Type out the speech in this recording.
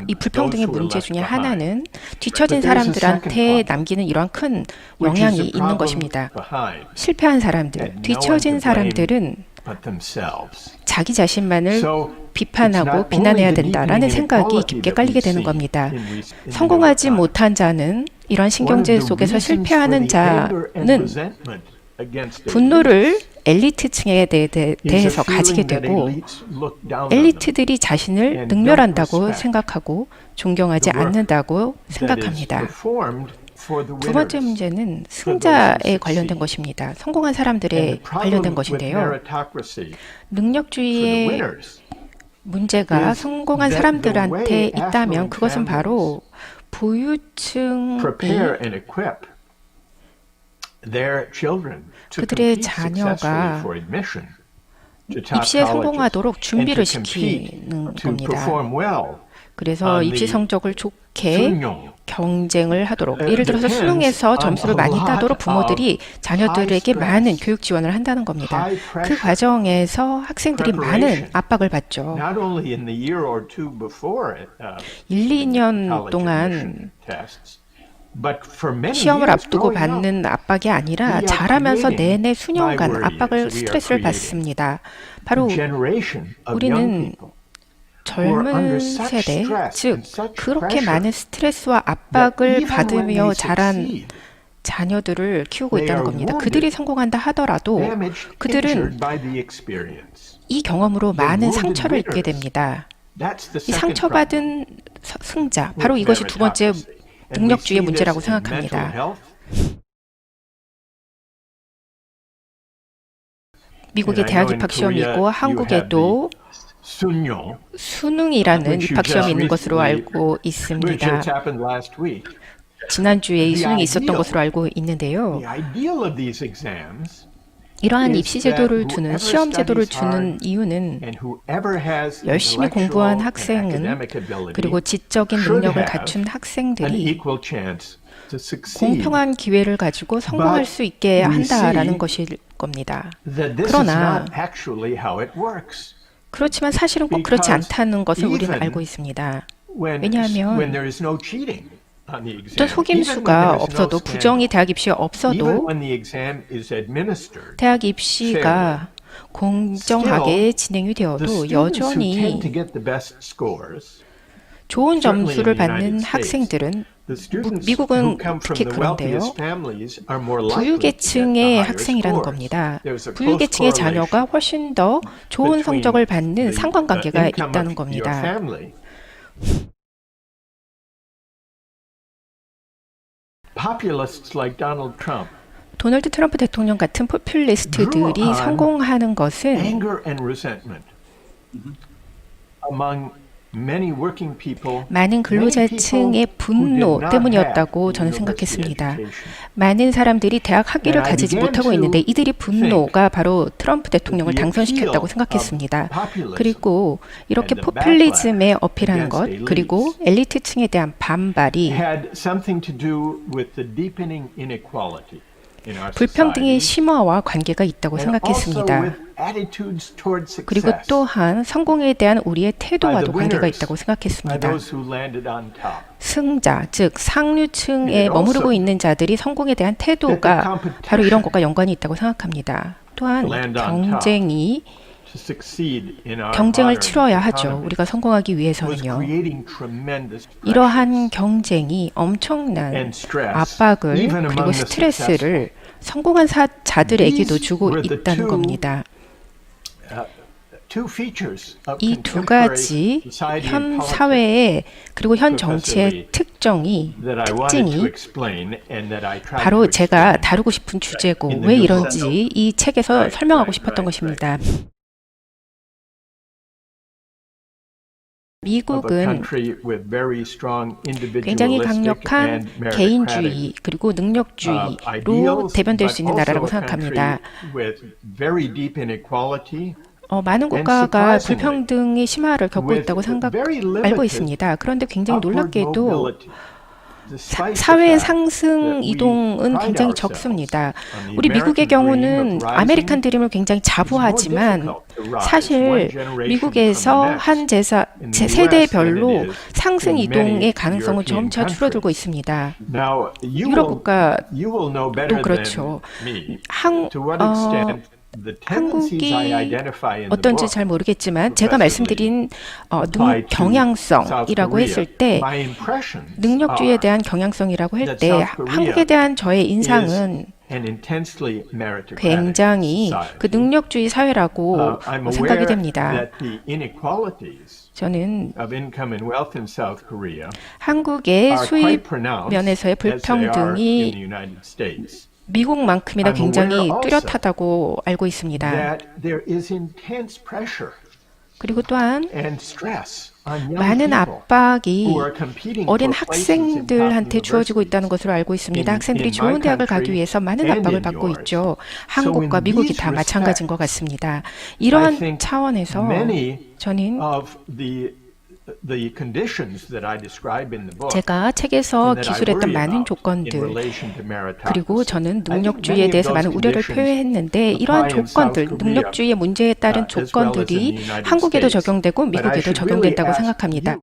이 불평등의 문제 중에 하나는 뒤처진 사람들한테 남기는 이러한 큰 영향이 있는 것입니다. 실패한 사람들, 뒤처진 사람들은 자기 자신만을 비판하고 비난해야 된다라는 생각이 깊게 깔리게 되는 겁니다. 성공하지 못한 자는, 이런 신경제 속에서 실패하는 자는 분노를 엘리트층에 대해서 가지게 되고, 엘리트들이 자신을 능멸한다고 생각하고 존경하지 않는다고 생각합니다. 두 번째 문제는 승자에 관련된 것입니다. 성공한 사람들에 관련된 것인데요. 능력주의의 문제가 성공한 사람들한테 있다면 그것은 바로 부유층이 그들의 자녀가 입시에 성공하도록 준비를 시키는 겁니다. 그래서 입시 성적을 좋게 경쟁을 하도록, 예를 들어서 수능에서 점수를 많이 따도록 부모들이 자녀들에게 많은 교육 지원을 한다는 겁니다. 그 과정에서 학생들이 많은 압박을 받죠. 1, 2년 동안 시험을 앞두고 받는 압박이 아니라 자라면서 내내 수년간 스트레스를 받습니다. 바로 우리는 젊은 세대, 즉 그렇게 많은 스트레스와 압박을 받으며 자란 자녀들을 키우고 있다는 겁니다. 그들이 성공한다 하더라도 그들은 이 경험으로 많은 상처를 입게 됩니다. 이 상처받은 승자, 바로 이것이 두 번째 능력주의의 문제라고 생각합니다. 미국에 대학 입학 시험이 있고 한국에도 수능이라는 입학 시험이 있는 것으로 알고 있습니다. 지난주에 이 수능이 있었던 것으로 알고 있는데요. 이러한 입시 제도를 두는, 시험 제도를 두는 이유는 열심히 공부한 학생은, 그리고 지적인 능력을 갖춘 학생들이 공평한 기회를 가지고 성공할 수 있게 한다라는 것일 겁니다. 그러나 그렇지만 사실은 꼭 그렇지 않다는 것을 우리는 알고 있습니다. 왜냐하면 어떤 속임수가 없어도, 부정이 대학 입시에 없어도 대학 입시가 공정하게 진행이 되어도 여전히 좋은 점수를 받는 학생들은, 미국은 특히 그런데요, 부유계층의 학생이라는 겁니다. 부유계층의 자녀가 훨씬 더 좋은 성적을 받는 상관관계가 있다는 겁니다. 도널드 트럼프 대통령 같은 포퓰리스트들이 성공하는 것은 많은 근로자층의 분노 때문이었다고 저는 생각했습니다. 많은 사람들이 대학 학위를 가지지 못하고 있는데 이들이 분노가 바로 트럼프 대통령을 당선시켰다고 생각했습니다. 그리고 이렇게 포퓰리즘에 어필하는 것, 그리고 엘리트층에 대한 반발이 불평등의 심화와 관계가 있다고 생각했습니다. 그리고 또한 성공에 대한 우리의 태도와도 관계가 있다고 생각했습니다. 승자, 즉 상류층에 머무르고 있는 자들이 성공에 대한 태도가 바로 이런 것과 연관이 있다고 생각합니다. 또한 경쟁을 치러야 하죠. 우리가 성공하기 위해서는요. 이러한 경쟁이 엄청난 압박을, 그리고 스트레스를 성공한 자들에게도 주고 있다는 겁니다. 이 두 가지 현 사회의, 그리고 현 정치의 특징이 바로 제가 다루고 싶은 주제고 왜 이런지 이 책에서 설명하고 싶었던 것입니다. 미국은 굉장히 강력한 개인주의 그리고 능력주의로 대변될 수 있는 나라라고 생각합니다. 많은 국가가 불평등의 심화를 겪고 있다고 알고 있습니다. 그런데 굉장히 놀랍게도 사회 상승 이동은 굉장히 적습니다. 우리 미국의 경우는 아메리칸 드림을 굉장히 자부하지만 사실 미국에서 한 세대별로 상승 이동의 가능성은 점차 줄어들고 있습니다. 유럽 국가도 그렇죠. 한국이 어떤지 잘 모르겠지만 제가 말씀드린 경향성이라고 했을 때 능력주의에 대한 경향성이라고 할 때 한국에 대한 저의 인상은 굉장히 그 능력주의 사회라고 생각이 됩니다. 저는 한국의 수입 면에서의 불평등이 미국만큼이나 굉장히 뚜렷하다고 알고 있습니다. 그리고 또한 많은 압박이 어린 학생들한테 주어지고 있다는 것으로 알고 있습니다. 학생들이 좋은 대학을 가기 위해서 많은 압박을 받고 있죠. 한국과 미국이 다 마찬가지인 것 같습니다. 이러한 차원에서 저는 제가 책에서 기술했던 많은 조건들 그리고 저는 능력주의에 대해서 많은 우려를 표현했는데 이러한 조건들, 능력주의의 문제에 따른 조건들이 한국에도 적용되고 미국에도 적용된다고 생각합니다.